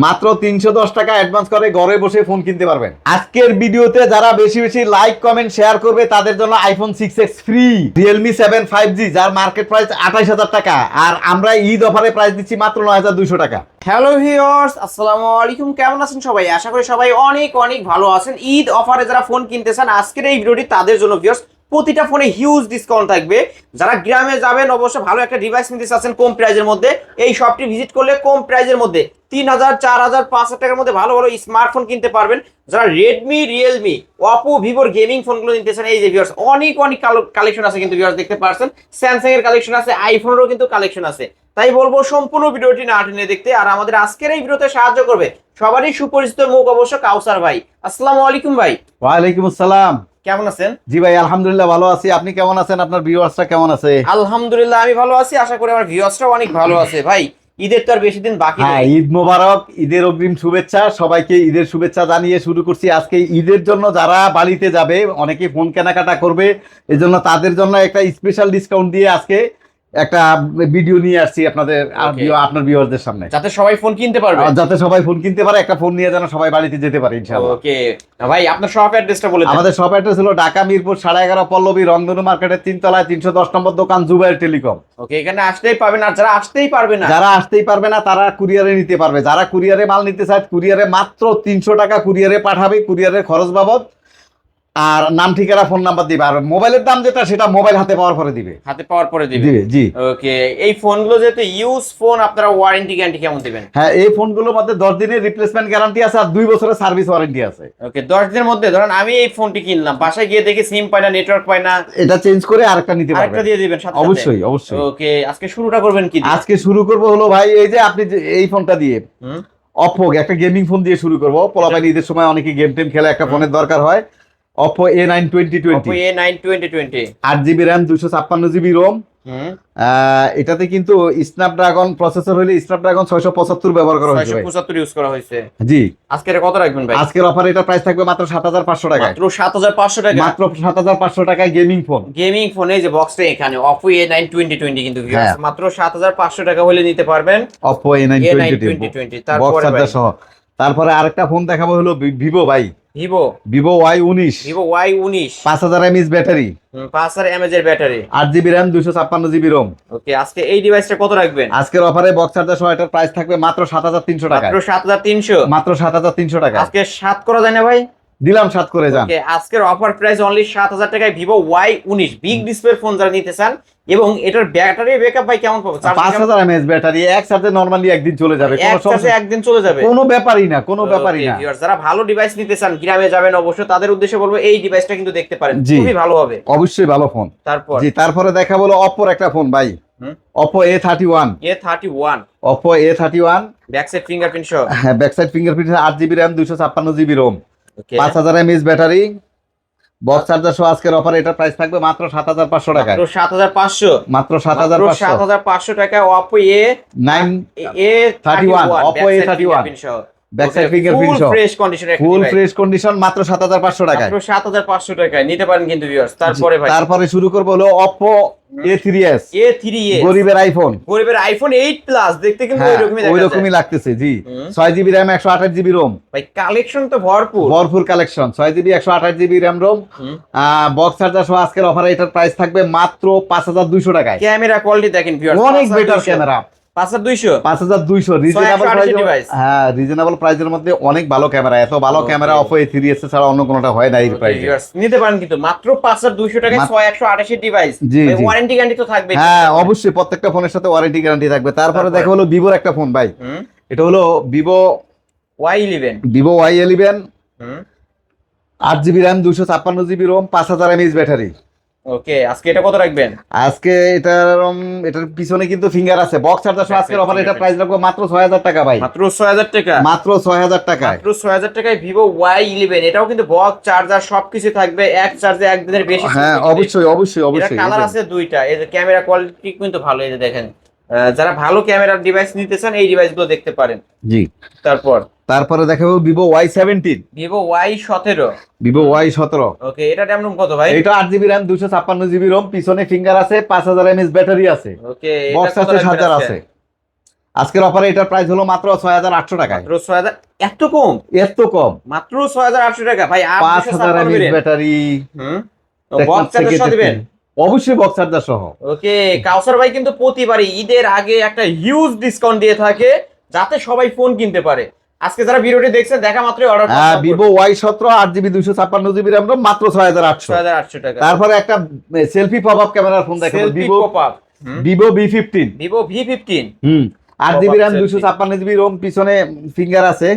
মাত্র 310 টাকা অ্যাডভান্স করে ঘরে বসে ফোন কিনতে পারবেন। আজকের ভিডিওতে যারা বেশি বেশি লাইক কমেন্ট শেয়ার করবে তাদের জন্য iPhone 6s free, Realme 7 5G যার মার্কেট প্রাইস 28,000 টাকা, আর আমরা ঈদ অফারে প্রাইস দিচ্ছি মাত্র 9,200 টাকা। হ্যালো ভিউয়ার্স, আসসালামু আলাইকুম। কেমন আছেন সবাই? আশা করি সবাই অনেক অনেক ভালো আছেন। ঈদ অফারে যারা ফোন কিনতে চান আজকের এই ভিডিওটি তাদের জন্য ভিউয়ার্স। প্রতিটা ফোনে হিউজ ডিসকাউন্ট থাকবে। যারা গ্রামে যাবেন অবশ্যই ভালো একটা ডিভাইস নিতে চাচ্ছেন কম প্রাইজের মধ্যে, এই শপটি ভিজিট করলে কম প্রাইজের মধ্যে 3,000 4,000 5,000 টাকার মধ্যে ভালো ভালো স্মার্টফোন কিনতে পারবেন। যারা রেডমি রিয়েলমি অপো ভিভোর গেমিং ফোনগুলো নিতে চান, এই যে ভিউয়ার্স অনেক অনেক কালেকশন আছে কিন্তু ভিউয়ার্স দেখতে পাচ্ছেন। স্যামসাং এর কালেকশন আছে, আইফোনেরও কিন্তু কালেকশন আছে। তাই বলবো সম্পূর্ণ ভিডিওটি না টেনে দেখতে। আর আমাদের আজকের এই ভিডিওতে সাহায্য করবে সবারই সুপরিচিত মুখ অবশ্য কাউসার ভাই। আসসালামু আলাইকুম ভাই। ওয়ালাইকুম আসসালাম। কেমন আছেন? জি ভাই, আলহামদুলিল্লাহ ভালো আছি। আপনি কেমন আছেন? আপনার ভিউয়ার্সরা কেমন আছে? আলহামদুলিল্লাহ আমি ভালো আছি, আশা করি আমার ভিউয়ার্সরাও অনেক ভালো আছে। ভাই ঈদের তো আর বেশি দিন বাকি হ্যাঁ, নেই। ঈদ মোবারক, ঈদের অগ্রিম শুভেচ্ছা। সবাইকে ঈদের শুভেচ্ছা জানিয়ে শুরু করছি আজকে ঈদের জন্য যারা বাড়িতে যাবে, অনেকে ফোন কেনাকাটা করবে, এজন্য তাদের জন্য একটা স্পেশাল ডিসকাউন্ট দিয়ে আজকে একটা ভিডিও নিয়ে আসছি আপনাদের আপনার ভিউয়ারদের সামনে, যাতে সবাই ফোন কিনতে পারবে, যাতে সবাই ফোন কিনতে পারে, একটা ফোন নিয়ে যেন সবাই বাড়িতে যেতে পারে ইনশাআল্লাহ। ওকে ভাই, আপনার শপ অ্যাড্রেসটা বলে দেন। আমাদের শপ অ্যাড্রেস হলো ঢাকা মিরপুর 11.5 পল্লবী রংধনু মার্কেটের 3 তলায় 310 নম্বর দোকান জুবাইর টেলিকম। ওকে, এখানে আসতেই পারবেন। আর যারা আসতেই পারবে না, যারা আসতেই পারবে না তারা কুরিয়ারে নিতে পারবে। যারা কুরিয়ারে মাল নিতে চায় কুরিয়ারে মাত্র 300 টাকা কুরিয়ারে পাঠাবে, কুরিয়ারের খরচ বাবদ, আর নাম ঠিকানা ফোন নাম্বার দিবে। আর মোবাইলের দাম যেটা সেটা মোবাইল হাতে পাওয়ার পরে দিবে, হাতে পাওয়ার পরে দিবে। জি। ওকে, এই ফোনগুলো যেহেতু ইউজ ফোন, আপনারা ওয়ারেন্টি গ্যারান্টি কেমন দিবেন? হ্যাঁ, এই ফোনগুলোর মধ্যে 10 দিনের রিপ্লেসমেন্ট গ্যারান্টি আছে আর 2 বছরের সার্ভিস ওয়ারেন্টি আছে। ওকে, 10 দিনের মধ্যে ধরেন আমি এই ফোনটি কিনলাম, বাসায় গিয়ে দেখি সিম পাই না, নেটওয়ার্ক পাই না, এটা চেঞ্জ করে আরেকটা নিতে পারবেন, আরেকটা দিয়ে দিবেন সাথে সাথে? অবশ্যই অবশ্যই। ওকে, আজকে শুরুটা করবেন কি দিয়ে? আজকে শুরু করব হলো ভাই এই যে আপনি এই ফোনটা দিয়ে, অপো একটা গেমিং ফোন দিয়ে শুরু করব। পোলাপাইন ঈদের সময় অনেকে গেম টেম খেলে, একটা ফোনের দরকার হয়। Oppo A9 2020, Oppo A9 2020, 8GB RAM 256GB ROM। এটাতে কিন্তু স্ন্যাপড্রাগন প্রসেসর হলে স্ন্যাপড্রাগন 675 ব্যবহার করা হয়েছে, 675 ইউজ করা হয়েছে। জি। আজকে এটা কত রাখবেন ভাই? আজকের অফারে এটা প্রাইস থাকবে মাত্র 7,500 টাকায়। মাত্র 7,500 টাকা, মাত্র 7,500 টাকায় গেমিং ফোন। গেমিং ফোন, এই যে বক্সটা এখানে Oppo A9 2020 কিন্তু ভিউয়ার্স মাত্র 7,500 টাকা হলে নিতে পারবেন Oppo A9 2020 তারপরে ভাই সহ। তারপরে আরেকটা ফোন দেখাবো হলো ভিভো ভাই, Vivo Y19, Vivo Y19, 5000 mAh battery, 5000 mAh এর battery, 8GB RAM 256GB ROM। ওকে, আজকে এই ডিভাইসটা কত রাখবেন? আজকের অফারে বক্স চার্জার সহ এটার প্রাইস থাকবে মাত্র 7,300 টাকা। মাত্র 7,300, মাত্র 7,300 টাকা। আজকে 7 করা যায় না ভাই? দিলাম 7 করে যান। ওকে, আজকের অফার প্রাইস অনলি 7,000 টাকায় Vivo Y19 big display phone যারা নিতে চান। এবং এটার ব্যাটারি ব্যাকআপ ভাই কেমন পাবো? 5000 mAh ব্যাটারি, এক চার্জে নরমালি একদিন চলে যাবে, কোনো সমস্যা, একদিন চলে যাবে, কোনো ব্যাপারই না, কোনো ব্যাপারই না। যারা ভালো ডিভাইস নিতে চান, গ্রামে যাবেন অবশ্য, তাদের উদ্দেশ্যে বলবো এই ডিভাইসটা কিন্তু দেখতে পারেন, খুবই ভালো হবে, অবশ্যই ভালো ফোন। তারপরে দেখা বলো অপোর একটা ফোন ভাই, Oppo A31, Oppo A31 back side fingerprint সহ। হ্যাঁ, back side fingerprint, 8GB RAM 256GB ROM, 5000 mAh battery, box charger সহ। আজকের অফারে এটার প্রাইস থাকবে মাত্র 7,500 টাকা। মাত্র 7,500, মাত্র 7,500 টাকা। Oppo A31 back side fingerprint সহ, ফুল ফ্রেশ কন্ডিশন, মাত্র 7,500 টাকা। মাত্র 7,500 টাকায় নিতে পারেন কিন্তু ভিউয়ার্স। তারপরে ভাই তারপরে শুরু করব হলো Oppo A3s, গরিবের আইফোন, 8 প্লাস দেখতে কিন্তু ওইরকমই লাগতেছে, জি। 6GB RAM 128GB ROM, ভাই কালেকশন তো ভরপুর collection. 6GB 128GB RAM ROM, box charger সহ। আজকের অফারে এটার প্রাইস থাকবে মাত্র 5,200 টাকায়। ক্যামেরা কোয়ালিটি দেখেন ভিউয়ার্স, অনেক বেটার ক্যামেরা। 5,200 রিজনেবল প্রাইস, হ্যাঁ রিজনেবল প্রাইসের মধ্যে অনেক ভালো ক্যামেরা। এত ভালো ক্যামেরা Oppo A3s ছাড়া অন্য কোনটা হয় না এই প্রাইসে। নিতে পারেন কিন্তু মাত্র 5,200 টাকায় 128 ডিভাইস। ওয়ারেন্টি গ্যারান্টি তো থাকবে। হ্যাঁ অবশ্যই, প্রত্যেকটা ফোনের সাথে ওয়ারেন্টি গ্যারান্টি থাকবে। তারপরে দেখা হলো ভিভোর একটা ফোন ভাই, এটা হলো Vivo Y11, 8GB RAM 256GB ROM, 5000 mAh battery. Okay, আজকে এটা কত রাখবেন? আজকে এটার পিছনে কিন্তু ফিঙ্গার আছে, বক্স চার্জার সহ। আজকের অফারে এটা প্রাইস রাখবো মাত্র 6,000 টাকা ভাই। মাত্র 6,000 টাকা, মাত্র 6,000 টাকায়। মাত্র 6,000 টাকায় ভিভো Y11। এটাও কিন্তু বক্স চার্জার সবকিছু থাকবে, এক চার্জে একদিনের বেশি। হ্যাঁ অবশ্যই অবশ্যই অবশ্যই। কালার আছে দুইটা, এই যে ক্যামেরা কোয়ালিটি কিন্তু ভালো, এই যে দেখেন। যারা ভালো ক্যামেরার ডিভাইস নিতে চান এই ডিভাইসগুলো দেখতে পারেন, জি। তারপরে দেখাবো ভিভো Y17, ভিভো Y17। ওকে, এটা দাম কত ভাই? এটা 8GB RAM 256GB ROM, পিছনে ফিঙ্গার আছে, 5000 mAh ব্যাটারি আছে, ওকে, বক্স আছে, চার্জার আছে। আজকের অফারে এটার প্রাইস হলো মাত্র 6800 টাকায়। মাত্র 6000, এত কম? এত কম? মাত্র 6800 টাকা ভাই। 5000 এমএএইচ ব্যাটারি। বক্স চার্জার সহ দিবেন? অবশ্যই বক্স চার্জার সহ। ওকে, কাউসার ভাই কিন্তু প্রতিবারই ঈদের আগে একটা হিউজ ডিসকাউন্ট দিয়ে থাকে যাতে সবাই ফোন কিনতে পারে। আজকে যারা ভিডিওটি দেখছেন দেখা মাত্রই অর্ডার করুন। Vivo Y17 8GB 256GB RAM মাত্র 6800 টাকা। তারপরে একটা সেলফি পপআপ ক্যামেরার ফোন দেখাবো, Vivo V15। Vivo V15 8GB RAM 256GB ROM, পিছনে ফিঙ্গার আছে,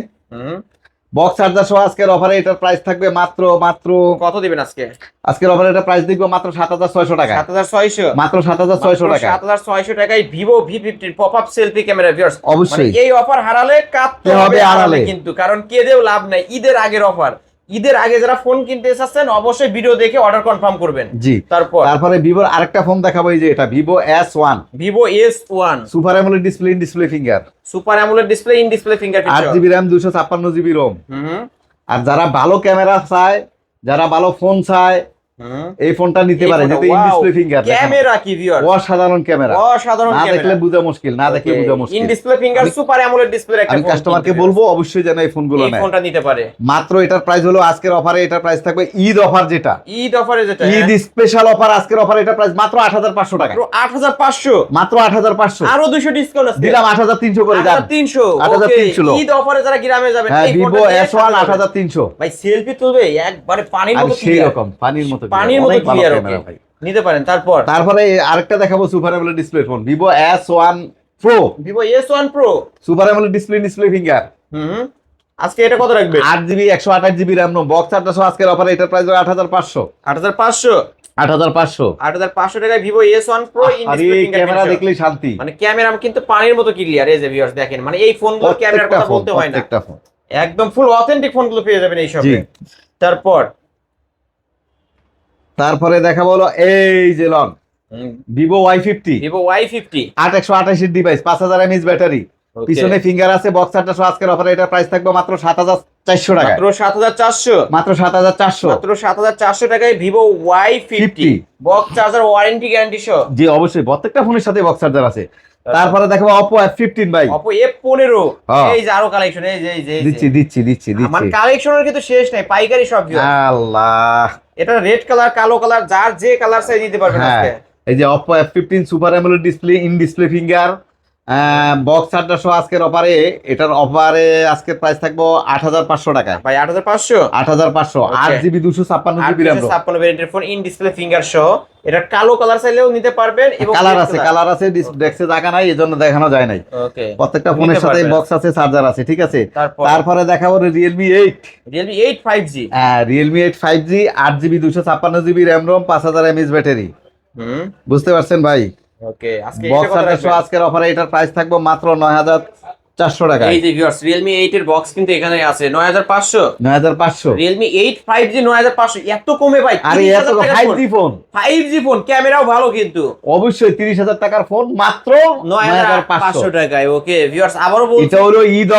বক্স চার্জার সহ। আজকের অফারে এটার প্রাইস থাকবে মাত্র কত দিবেন আজকে? আজকের অফারে এটা প্রাইস দেখবো মাত্র 7600 টাকা। 7600? মাত্র 7600 টাকা। 7600 টাকায় Vivo V15 popup selfie camera. Viewers অবশ্যই এই অফার হারালে কাটতে হবে আড়ালে কিন্তু, কারণ কেঁদেও লাভ নাই। ঈদের আগের অফার, ঈদের আগে যারা ফোন কিনতে চাচ্ছেন অবশ্যই ভিডিও দেখে অর্ডার কনফার্ম করবেন। জি। তারপরে ভিভোর আরেকটা ফোন দেখাবো, এই যে এটা Vivo S1। Vivo S1 super AMOLED display, in display finger. Super AMOLED display, in display finger. 8GB RAM 256GB ROM। আর যারা ভালো ক্যামেরা চায়, যারা ভালো ফোন চায়, এই ফোনটা নিতে পারে, যেটা ইন ডিসপ্লে ফিঙ্গার। ক্যামেরা কি ভিউয়ার, অসাধারণ ক্যামেরা, অসাধারণ না ক্যামেরা। দেখলে বোঝা মুশকিল, না দেখলে বোঝা মুশকিল। In display finger super AMOLED display একটা আমি কাস্টমারকে বলবো অবশ্যই যেন এই ফোনগুলো নেয়, এই ফোনটা নিতে পারে। মাত্র এটার প্রাইস হলো আজকের অফারে এটার প্রাইস থাকবে ঈদ অফার, যেটা ঈদ অফারে, যেটা ঈদ স্পেশাল অফার। আজকের অফারে এটার প্রাইস মাত্র 8500 টাকা। 8500? মাত্র 8500। আরো 200 ডিসকাউন্ট আছে, দিলাম 8300 করে। 8300। 8300 ঈদ অফারে যারা গ্রামে যাবেন এই ভিভো ফোনটা S1 8300। ভাই সেলফি তুলবে একবারে পানির মতো সেই রকম পানির মতো ক্লিয়ার ভাই, নিতে পারেন। তারপরে আরেকটা দেখাবো super AMOLED display phone, Vivo S1 Pro। Vivo S1 Pro super AMOLED display finger. আজকে এটা কত রাখবে? 8GB 128GB RAM no, box charger সহ। আজকের অফারে এটার প্রাইস 8500। 8500? 8500 টাকায় Vivo S1 Pro in display finger. Camera দেখলেই শান্তি, মানে ক্যামেরা কিন্তু পানির মতো ক্লিয়ার। এই যে ভিউয়ার্স দেখেন, মানে এই ফোনগুলো ক্যামেরার কথা বলতে হয় না, একদম ফুল অথেন্টিক ফোনগুলো পেয়ে যাবেন এই শপে। তারপরে দেখাবো হলো এই যে loan Vivo Y50। Vivo Y50 8128 এর ডিভাইস, 5000 mAh ব্যাটারি, পিছনে ফিঙ্গার আছে, বক্স চার্জার সহ। আজকের অফারে এটার প্রাইস থাকবে মাত্র 7400 টাকা। মাত্র 7400? মাত্র 7400। মাত্র 7400 টাকায় Vivo Y50 box charger, warranty guarantee সহ। জি অবশ্যই, প্রত্যেকটা ফোনের সাথে বক্স চার্জার আছে। তারপরে দেখো Oppo F15 ভাই, Oppo F15। এই যে আরো কালেকশন, এই যে দিচ্ছি। আমার কালেকশনের কিন্তু শেষ নাই, পাইকারি সব। আল্লাহ, এটা রেড কালার, কালো কালার, যার যে কালার চাই নিতে পারবেন আজকে। এই যে Oppo F15 super AMOLED display, in display finger, box charger সহ। আজকের অফারে এটার অফারে আজকের প্রাইস থাকবে 8500 টাকা ভাই। 8500? 8500। 8GB 256GB RAM, 256 ভেরিয়েন্টের ফোন, ইন ডিসপ্লে ফিঙ্গার সহ। এটা কালো কালার চাইলেও নিতে পারবেন, এবং কালার আছে ডেস্কে জায়গা নাই, এজন্য দেখানো যায় নাই। ওকে, প্রত্যেকটা ফোনের সাথে বক্স আছে, চার্জার আছে, ঠিক আছে। তারপরে দেখাবো Realme 8। Realme 8 5G। Realme 8 5G, 8GB 256GB RAM ROM, 5000 mAh battery. বুঝতে পারছেন ভাই? ওকে, আজকে বক্স চার্জার সহ আজকের অফারে এটার প্রাইস থাকবে মাত্র 9400 টাকা। এই যে ভিউয়ার্স, Realme 8 এর বক্স কিন্তু এখানে আছে 9500। 9500। Realme 8 5G 9500, এত কমে ভাই? আরে এত 5G ফোন, 5G ফোন, ক্যামেরাও ভালো কিন্তু। অবশ্যই 30000 টাকার ফোন মাত্র 9500 টাকায়। ওকে ভিউয়ার্স, আবারো বলছি, এটা হলো ঈদ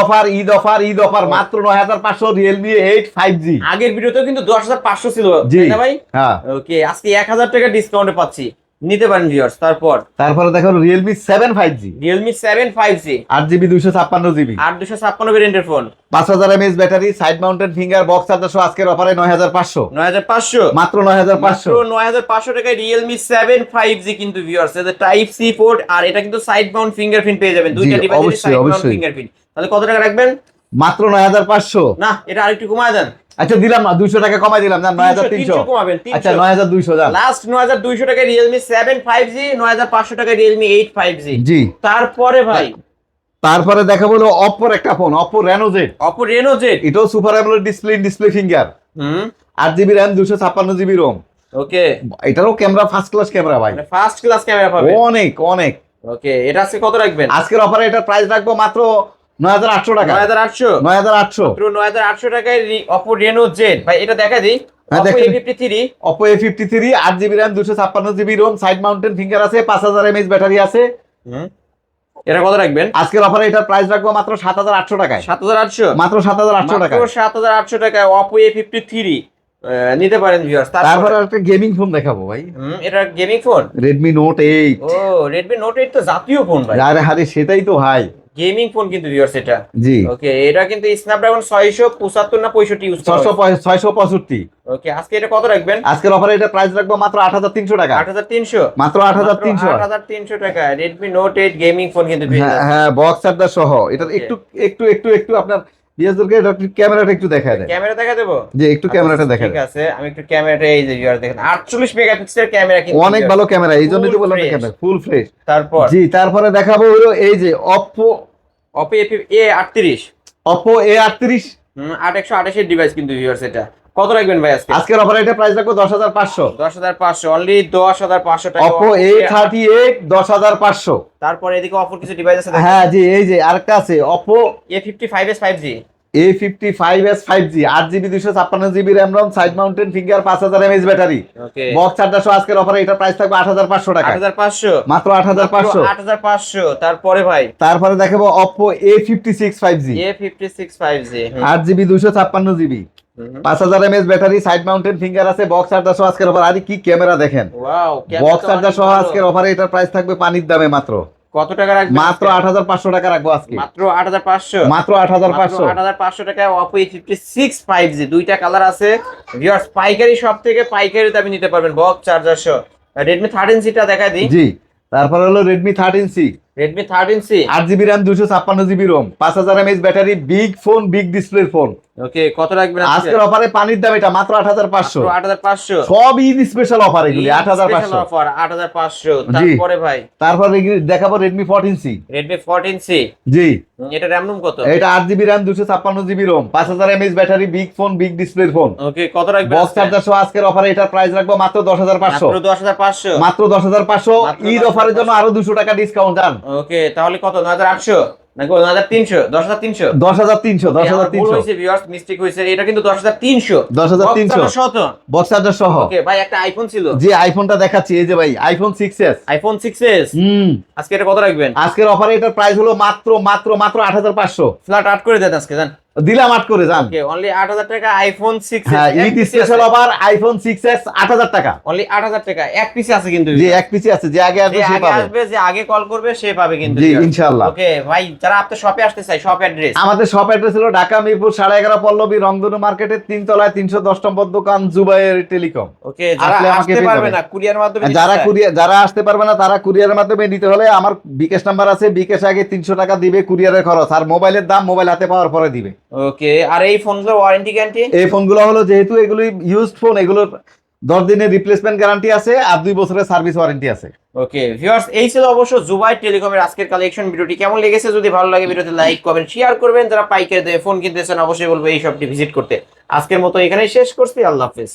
অফার মাত্র 9500 Realme 8 5G। আগের ভিডিওতেও কিন্তু 10500 ছিল, তাই না ভাই? হ্যাঁ। ওকে, আজকে 1000 টাকা ডিসকাউন্টে পাচ্ছি, নিতে পারেন ভিউয়ার্স। তারপরে দেখো Realme 7 5G। Realme 7 5G 8GB 256GB, 8256 ভেরিয়েন্টের ফোন, 5000 mAh battery, side mounted finger, box charger সহ। আজকের অফারে 9500। 9500? মাত্র 9500। 9500 টাকায় Realme 7 5G কিন্তু ভিউয়ার্স। এটা টাইপ সি পোর্ট, আর এটা কিন্তু সাইড মাউন্ট ফিঙ্গারপ্রিন্ট পেয়ে যাবেন, দুইটা ডিভাইসে সাইড মাউন্ট ফিঙ্গারপ্রিন্ট। তাহলে কত টাকা রাখবেন? মাত্র 9500। না, এটা আরেকটু কমায় দেন। আচ্ছা দিলাম না, 200 টাকা কমাই দিলাম, জান 9300 কমাবেন। আচ্ছা 9200 জান। লাস্ট 9200 টাকায় Realme 7 5G, 9500 টাকায় Realme 8 5G। জি। তারপরে ভাই, তারপরে দেখা বলো Oppo একটা phone, Oppo Reno Z। Oppo Reno Z, এটাও super AMOLED display, in display finger, 8GB RAM 256GB ROM। ওকে, এটারও ক্যামেরা ফার্স্ট ক্লাস ক্যামেরা ভাই, মানে ফার্স্ট ক্লাস ক্যামেরা পাবে অনেক। ওকে, এটা আজকে কত রাখবেন? আজকের অফারে এটার প্রাইস রাখবো মাত্র 9800 টাকা। 9800? 9800। মাত্র 9800 টাকায় Oppo Reno Z। ভাই এটা দেখা দিই, Oppo A53। Oppo A53, 8GB RAM 256GB ROM, side mounted finger আছে, 5000 mAh ব্যাটারি আছে। এটা কত রাখবেন? আজকের অফারে এটার প্রাইস রাখবো মাত্র 7800 টাকায়। 7800? মাত্র 7800 টাকা। মাত্র 7800 টাকায় Oppo A53 নিতে পারেন ভিউয়ার্স। তারপরে একটা গেমিং ফোন দেখাবো ভাই। এটা গেমিং ফোন, Redmi Note 8। ও Redmi Note 8 তো জাতীয় ফোন ভাই। আরে সেটাই তো ভাই। গেমিং ফোন কিন্তু ভিউয়ার্স এটা। জি ওকে, এটা কিন্তু স্ন্যাপড্রাগন 675 না 65 ইউজ করা হয়েছে। 665। ওকে, আজকে এটা কত রাখবেন? আজকের অফারে এটা প্রাইস রাখবো মাত্র 8300 টাকা। 8300, মাত্র 8300। 8300 টাকা Redmi Note 8 গেমিং ফোন কিন্তু পেয়ে হ্যাঁ যাচ্ছেন। হ্যাঁ, বক্স চার্জার সহ। এটা Okay. একটু আপনার বিএসদেরকে ক্যামেরাটা একটু দেখায় দেন। ক্যামেরা দেখা দেবো? যে একটু ক্যামেরাটা দেখায় ঠিক দেন। আছে, আমি একটু ক্যামেরাটা এই যে ভিউয়ার দেখেন 48 মেগাপিক্সেলের ক্যামেরা কিন্তু অনেক viewers। ভালো ক্যামেরা, এই জন্যই তো Full বললাম fresh। Camera full fresh. তারপর জি, তারপরে দেখাবো হলো এই যে Oppo Oppo A38 A38। 8128 এর ডিভাইস কিন্তু ভিউয়ার্স। এটা কত রাখবেন ভাই আজকে? আজকের অফারে এটা প্রাইস রাখবো 10500। 10500, অনলি 10500 টাকা। Oppo A38 10500। তারপর এদিকে অফার কিছু ডিভাইস আছে দেখেন। হ্যাঁ জি, এই যে আরেকটা আছে Oppo A55s 5G। A55s 5G 8GB 256GB RAM ROM, side mounted finger, 5000 mAh battery, okay, box charger সহ আজকের অফারে এটা প্রাইস থাকবে 8500 টাকা। 8500, মাত্র 8500। 8500। তারপরে ভাই তারপরে দেখাবো Oppo A56 5G A56 5G। 8GB 256GB, 5000 mAh battery, side mounted finger আছে, বক্স চার্জার সহ আজকের অফার। আরে কি ক্যামেরা দেখেন, ওয়াও, বক্স চার্জার সহ আজকের অফারে এটার প্রাইস থাকবে পানির দামে মাত্র কত টাকা রাখবেন? মাত্র 8500 টাকা রাখবো আজকে। মাত্র 8500। মাত্র 8500। 8500 টাকায় Oppo A56 5G। দুইটা কালার আছে ভিউয়ার্স। পাইকারি সব থেকে পাইকারি দামে নিতে পারবেন বক্স চার্জার সহ। Redmi 13C টা দেখাই দিই। জি, তারপরে হলো Redmi 13C Redmi 13C 8GB RAM 256GB ROM, 5000 mAh battery, big phone, big ডিসপ্লের ফোন। ওকে, কত রাখবেন আজকে? আজকের অফারে পানির দাম এটা মাত্র 8500। 8500। সব ঈদ স্পেশাল অফার এগুলি 8500। অফার 8500। জি। তারপরে ভাই তারপর দেখাবো Redmi 14C। Redmi 14C, জি, এটা RAM রুম কত? এটা 8GB RAM 256GB ROM, 5000 mAh battery, big phone, big ডিসপ্লের ফোন। ওকে, কত রাখবেন বক্স আজকে? চার্জার সহ আজকের অফারে এটার প্রাইস রাখবো মাত্র 10500। মাত্র 10500। মাত্র 10500। মাত্র ঈদ অফারের জন্য আরো 200 টাকা ডিসকাউন্ট জান। ওকে, তাহলে কত? 9800 নাকি 9300? 10300। 10300। আমার ভুল 10300। হয়েছে ভিউয়ার্স, মিস্টেক হয়েছে। এটা কিন্তু 10300। 10300 বক্স চার্জার সহ তো? বক্স চার্জার সহ। ওকে ভাই, একটা আইফোন ছিল। যে আইফোনটা দেখাচ্ছি, এই যে ভাই আইফোন 6s। আইফোন 6s আজকে এটা কত রাখবেন? আজকের অফারে এটার প্রাইস হলো মাত্র 8500। ফ্ল্যাট 8 করে দেন আজকে, জান। দিলাম 8 করে যান। ওকে, অনলি 8000 টাকা আইফোন 6s। হ্যাঁ, Eid special offer iPhone 6s 8000 টাকা। অনলি 8000 টাকা। এক পিস আছে কিন্তু। যে এক পিসি আছে, যে আগে আসবে যে সে আগে পাবে। আসবে, যে আগে কল করবে সে পাবে কিন্তু। জি, ইনশাআল্লাহ। ওকে ভাই, যারা আপনার শপে আসতে চায়, শপ অ্যাড্রেস। আমাদের শপ অ্যাড্রেস হলো ঢাকা মিরপুর 11.5 পল্লবী রংধনু মার্কেটের 3 তলায় 310 নম্বর দোকান, জুবাইর টেলিকম। ওকে, যারা আসলে আমাকে আসতে পেয়ে পারবে যাবেন। না, কুরিয়ার মাধ্যমে নিতে যারা চায়। যারা আসতে পারবে না তারা কুরিয়ারের মাধ্যমে নিতে হলে আমার বিকাশ নাম্বার আছে, বিকাশ আগে 300 টাকা দিবে কুরিয়ারের খরচ, আর মোবাইলের দাম মোবাইল হাতে পাওয়ার পরে দিবে। ওকে, আর এই ফোনগুলোর ওয়ারেন্টি গ্যারান্টি? এই ফোনগুলো হলো যেহেতু এগুলি ইউজড ফোন, এগুলোর 10 দিনের রিপ্লেসমেন্ট গ্যারান্টি আছে আর 2 বছরের সার্ভিস ওয়ারেন্টি আছে। ওকে ভিউয়ার্স, এই ছিল অবশ্য জুবাইর টেলিকমের আজকের কালেকশন। ভিডিওটি কেমন লেগেছে? যদি ভালো লাগে ভিডিওতে লাইক কমেন্ট শেয়ার করবেন। যারা পাইকারি দিয়ে ফোন কিনতেছেন অবশ্যই বলবো এই শপটি ভিজিট করতে। আজকের মতো এখানেই শেষ করছি। আল্লাহ হাফেজ।